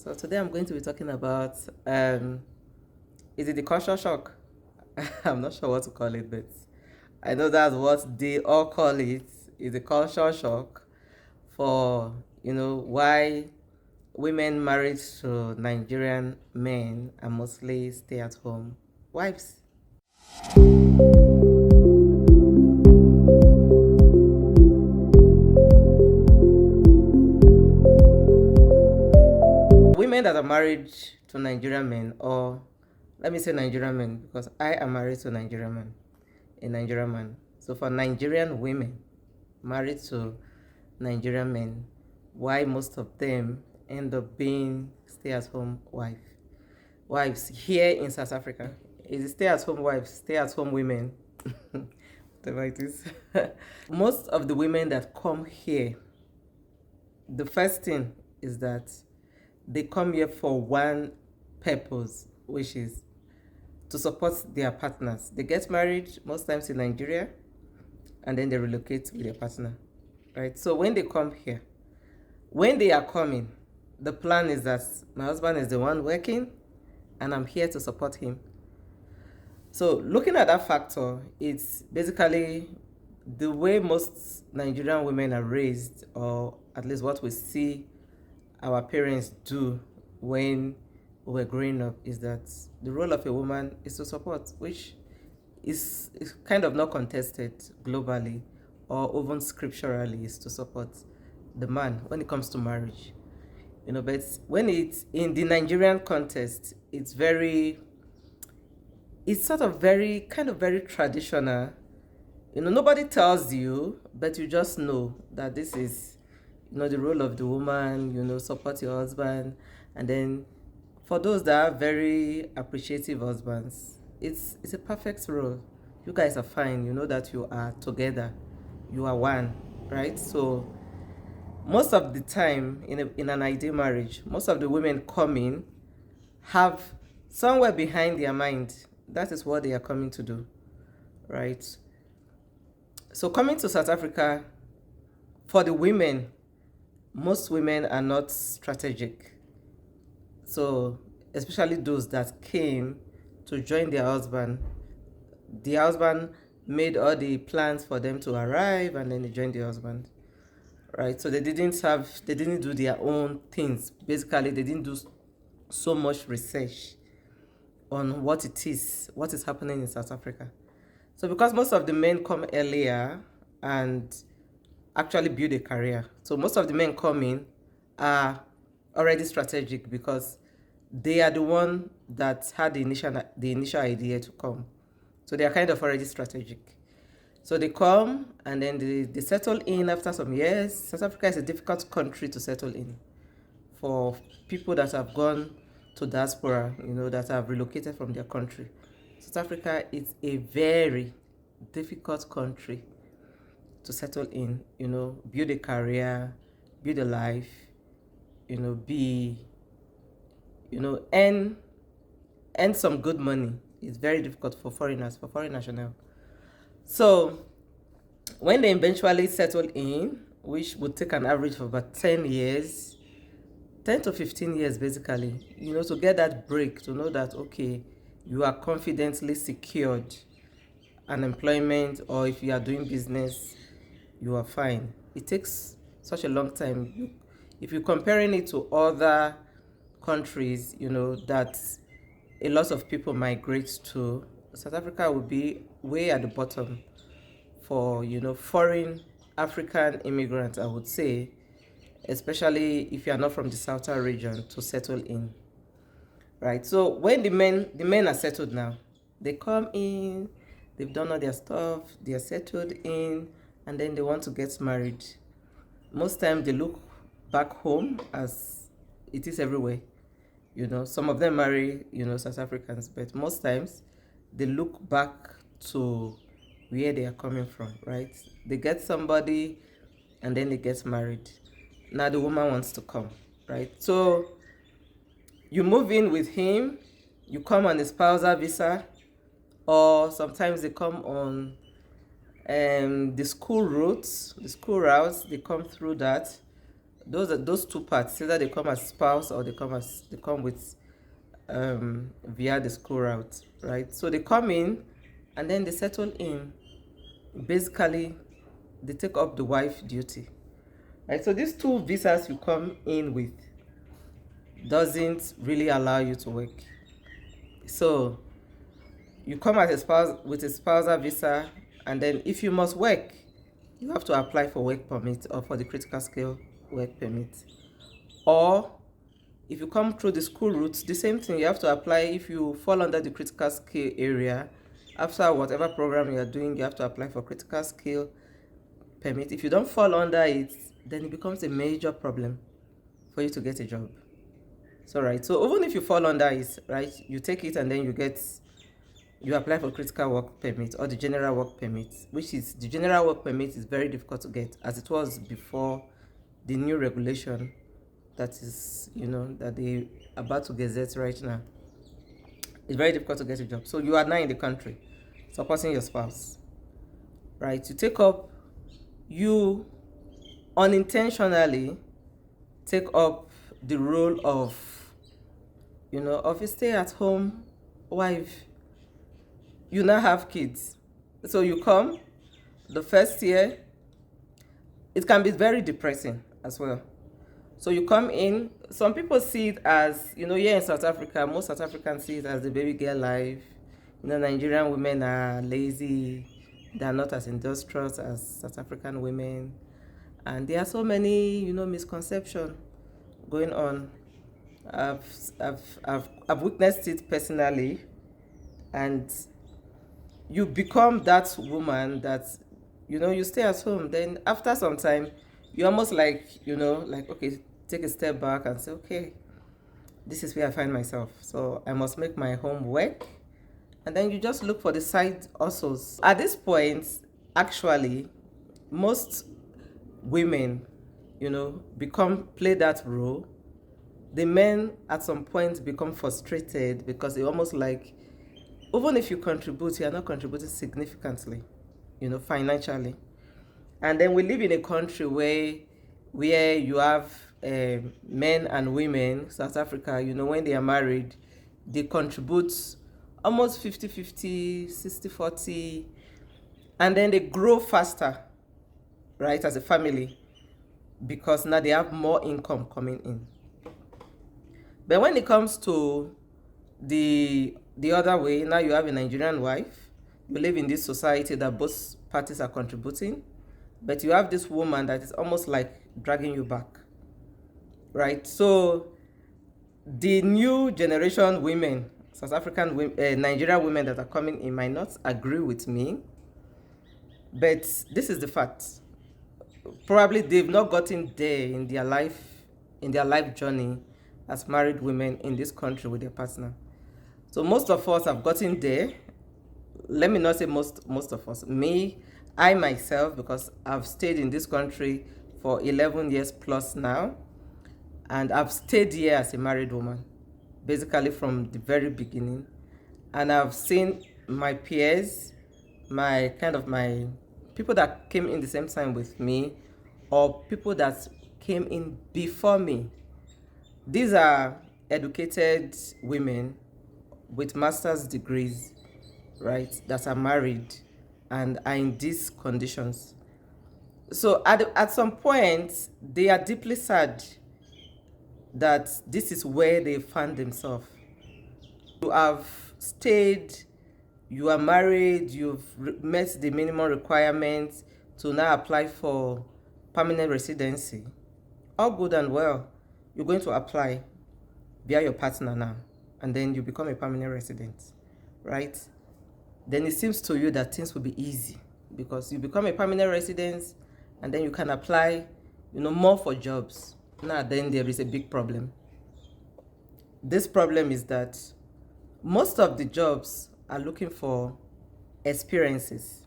So today I'm going to be talking about is it the culture shock? I'm not sure what to call it, but I know that's what they all call it. Is the culture shock for why women married to Nigerian men are mostly stay-at-home wives. Women that are married to Nigerian men, or let me say Nigerian men, because I am married to a Nigerian man. So for Nigerian women married to Nigerian men, why most of them end up being stay-at-home wives here in South Africa? Is it stay-at-home wives, stay-at-home women? Whatever it is. Most of the women that come here, the first thing is that they come here for one purpose, which is to support their partners. They get married most times in Nigeria and then they relocate with their partner, right? So when they come here, when they are coming, the plan is that my husband is the one working and I'm here to support him. So looking at that factor, it's basically the way most Nigerian women are raised, or at least what we see our parents do when we were growing up, is that the role of a woman is to support, which is kind of not contested globally or even scripturally, is to support the man when it comes to marriage. But when it's in the Nigerian context, it's sort of very traditional. Nobody tells you, but you just know that this is the role of the woman. Support your husband. And then for those that are very appreciative husbands, it's a perfect role. You guys are fine. You know that you are together, you are one, right? So most of the time in an ideal marriage, most of the women coming have somewhere behind their mind that is what they are coming to do, right? So coming to South Africa, for the women, most women are not strategic. So especially those that came to join their husband, the husband made all the plans for them to arrive and then they joined the husband, right? So they didn't do their own things. Basically, they didn't do so much research on what is happening in South Africa. So because most of the men come earlier and actually build a career, so most of the men coming are already strategic because they are the one that had the initial idea to come. So they are kind of already strategic. So they come and then they settle in after some years. South Africa is a difficult country to settle in for people that have gone to diaspora, that have relocated from their country. South Africa is a very difficult country to settle in, build a career, build a life, earn some good money. It's very difficult for foreigners, for foreign nationals. So when they eventually settle in, which would take an average of about 10 years, 10 to 15 years basically, to get that break, to know that, okay, you are confidently secured an employment, or if you are doing business, you are fine. It takes such a long time. If you're comparing it to other countries, that a lot of people migrate to, South Africa will be way at the bottom for, foreign African immigrants, I would say, especially if you are not from the southern region, to settle in, right? So when the men are settled now, they come in, they've done all their stuff, they are settled in, and then they want to get married. Most times they look back home, as it is everywhere. Some of them marry, South Africans, but most times they look back to where they are coming from, right? They get somebody and then they get married. Now the woman wants to come, right? So you move in with him, you come on a spousal visa, or sometimes they come on the school routes, they come through that. those two parts, either they come as spouse or they come with via the school route, right? So they come in and then they settle in. Basically, they take up the wife duty, right? So these two visas you come in with doesn't really allow you to work. So you come as a spouse with a spousal visa, and then if you must work, you have to apply for work permit or for the critical skill work permit. Or if you come through the school route, the same thing, you have to apply. If you fall under the critical skill area, after whatever program you are doing, you have to apply for critical skill permit. If you don't fall under it, then it becomes a major problem for you to get a job. So right, so even if you fall under it, right, you take it and then you apply for critical work permit or the general work permit, which is the general work permit is very difficult to get, as it was before the new regulation that is, that they about to gazette right now. It's very difficult to get a job. So you are now in the country supporting your spouse, right? You unintentionally take up the role of a stay-at-home wife. You now have kids. So you come, the first year, it can be very depressing as well. So you come in, some people see it as, here in South Africa, most South Africans see it as the baby girl life. Nigerian women are lazy, they are not as industrious as South African women. And there are so many, misconceptions going on. I've witnessed it personally, and you become that woman that you stay at home. Then after some time, you almost like okay, take a step back and say, okay, this is where I find myself, so I must make my home work. And then you just look for the side hustles. At this point, actually, most women play that role. The men at some point become frustrated because they almost like, even if you contribute, you are not contributing significantly, financially. And then we live in a country where you have men and women. South Africa, when they are married, they contribute almost 50-50, 60-40, and then they grow faster, right, as a family, because now they have more income coming in. But when it comes to the other way, now you have a Nigerian wife, you live in this society that both parties are contributing, but you have this woman that is almost like dragging you back, right? So the new generation women, South African women, Nigerian women that are coming in might not agree with me, but this is the fact. Probably they've not gotten there in their life journey as married women in this country with their partner. So most of us have gotten there. Let me not say most of us. I myself, because I've stayed in this country for 11 years plus now, and I've stayed here as a married woman, basically from the very beginning. And I've seen my peers, my people that came in the same time with me, or people that came in before me. These are educated women with master's degrees, right, that are married and are in these conditions. So at some point, they are deeply sad that this is where they find themselves. You have stayed, you are married, you've met the minimum requirements to now apply for permanent residency. All good and well. You're going to apply via your partner now, and then you become a permanent resident, right? Then it seems to you that things will be easy because you become a permanent resident, and then you can apply, more for jobs. Now, then there is a big problem. This problem is that most of the jobs are looking for experiences,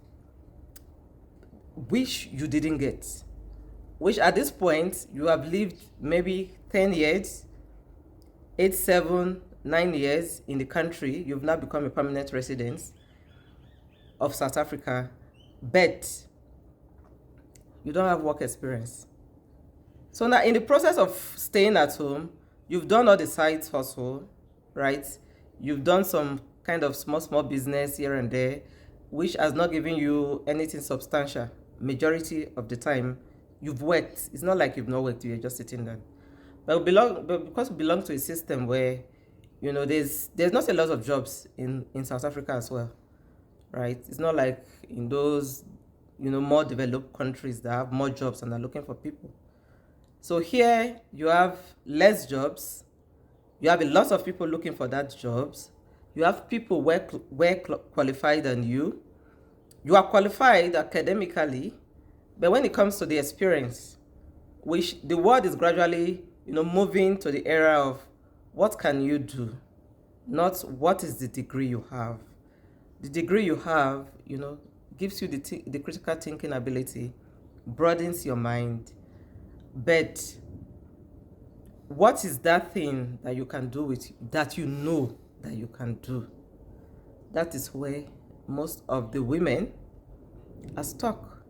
which you didn't get, which at this point you have lived maybe 10 years, 8, 7, 9 years in the country. You've now become a permanent resident of South Africa, but you don't have work experience. So now in the process of staying at home, you've done all the side hustle, right? You've done some kind of small business here and there, which has not given you anything substantial. Majority of the time, you've worked. It's not like you've not worked, you're just sitting there. But because we belong to a system where, there's not a lot of jobs in South Africa as well, right? It's not like in those, more developed countries that have more jobs and are looking for people. So here you have less jobs. You have a lot of people looking for that jobs. You have people qualified than you. You are qualified academically, but when it comes to the experience, which the world is gradually, moving to the era of what can you do, not what is the degree you have. The degree you have, gives you the critical thinking ability, broadens your mind, but what is that thing that you can do with that that you can do? That is where most of the women are stuck.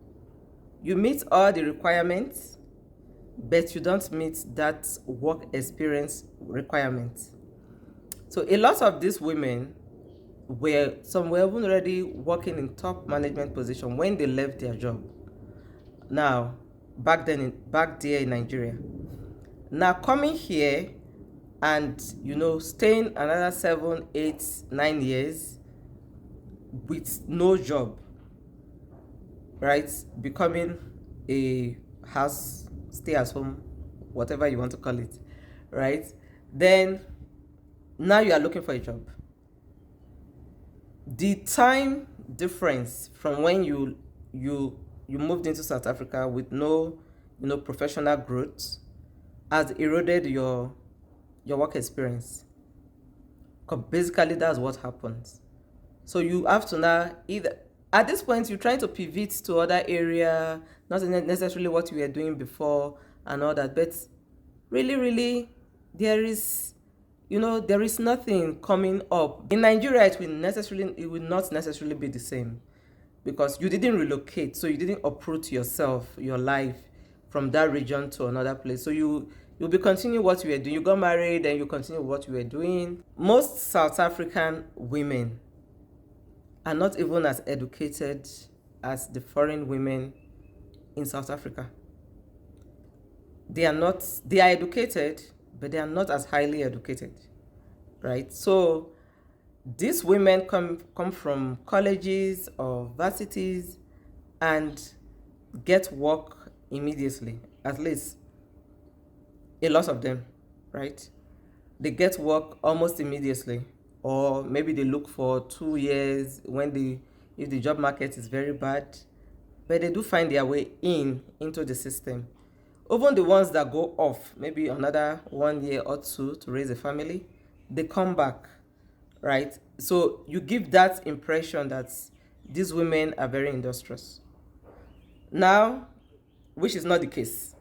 You meet all the requirements, but you don't meet that work experience requirement. So a lot of these women were even already working in top management position when they left their job. Now, back there in Nigeria. Now coming here and staying another 7, 8, 9 years with no job, right? Becoming a house, stay at home, whatever you want to call it, right? Then now you are looking for a job. The time difference from when you moved into South Africa with no professional growth has eroded your work experience. Because basically that's what happens. So you have to now either, at this point, you're trying to pivot to other area, not necessarily what you were doing before and all that, but really there is nothing coming up. In Nigeria, it will not necessarily be the same, because you didn't relocate, so you didn't uproot your life from that region to another place. So you'll be continuing what you were doing. You got married and you continue what you were doing. Most South African women are not even as educated as the foreign women in South Africa. They are educated, but they are not as highly educated, right? So these women come from colleges or varsities and get work immediately, at least a lot of them, right? They get work almost immediately, or maybe they look for 2 years if the job market is very bad, but they do find their way into the system. Even the ones that go off maybe another 1 year or 2 to raise a family, they come back, right? So you give that impression that these women are very industrious. Now, which is not the case,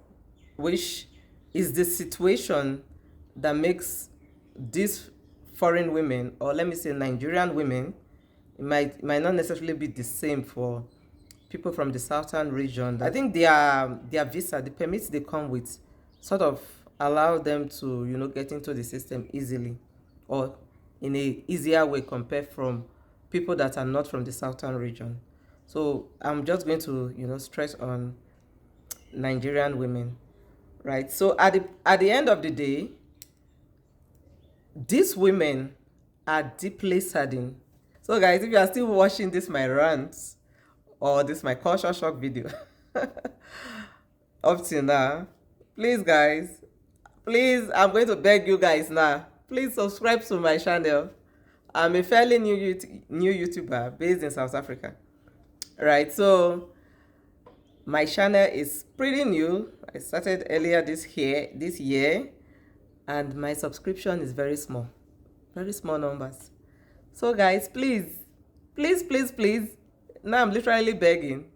which is the situation that makes these foreign women, or let me say Nigerian women, it might not necessarily be the same for people from the southern region. I think their visa, the permits they come with, sort of allow them to get into the system easily, or in a easier way compared from people that are not from the southern region. So I'm just going to stress on Nigerian women, right? So at the end of the day, these women are deeply saddened. So guys, if you are still watching this my rants or this my culture shock video up till now, please guys, I'm going to beg you guys now, please subscribe to my channel. I'm a fairly new YouTuber based in South Africa, right? So my channel is pretty new. I started earlier this year, and my subscription is very small numbers. So guys, please, now I'm literally begging,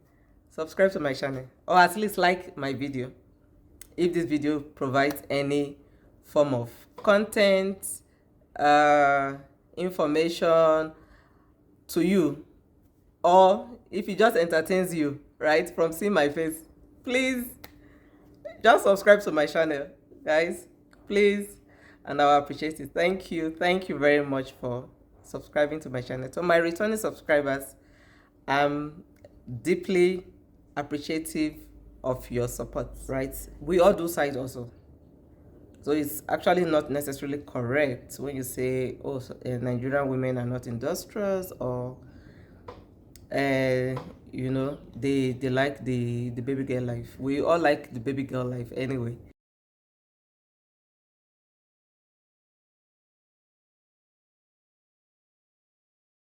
subscribe to my channel, or at least like my video if this video provides any form of content, information to you, or if it just entertains you, right, from seeing my face. Please Just subscribe to my channel, guys, please, and I'll appreciate it. Thank you very much for subscribing to my channel. To my returning subscribers, I'm deeply appreciative of your support, right? We all do side also. So it's actually not necessarily correct when you say, oh, Nigerian women are not industrious, or they like the baby girl life. We all like the baby girl life anyway.